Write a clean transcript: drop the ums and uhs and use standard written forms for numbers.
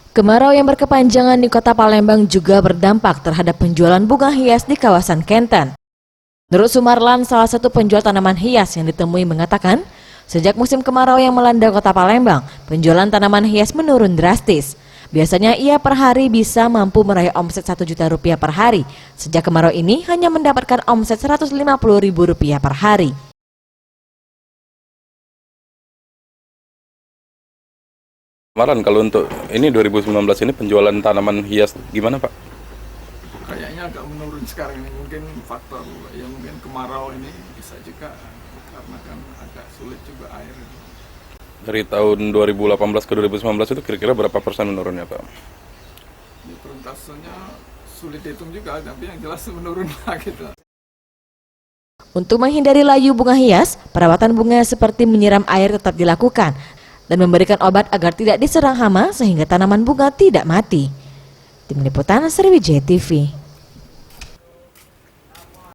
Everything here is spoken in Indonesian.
Kemarau yang berkepanjangan di kota Palembang juga berdampak terhadap penjualan bunga hias di kawasan Kenten. Menurut Sumarlan, salah satu penjual tanaman hias yang ditemui mengatakan, sejak musim kemarau yang melanda kota Palembang, penjualan tanaman hias menurun drastis. Biasanya ia per hari bisa mampu meraih omset Rp1.000.000 per hari. Sejak kemarau ini hanya mendapatkan omset Rp150.000 per hari. Kemarin kalau untuk ini 2019 ini penjualan tanaman hias gimana Pak? Kayaknya agak menurun sekarang ini, mungkin faktor ya mungkin kemarau ini bisa juga karena kan agak sulit juga air. Dari tahun 2018 ke 2019 itu kira-kira berapa persen menurunnya Pak? Di persentasenya sulit dihitung juga, tapi yang jelas menurun lah gitu. Untuk menghindari layu bunga hias, perawatan bunga seperti menyiram air tetap dilakukan dan memberikan obat agar tidak diserang hama sehingga tanaman bunga tidak mati. Tim Liputan Sriwijaya TV.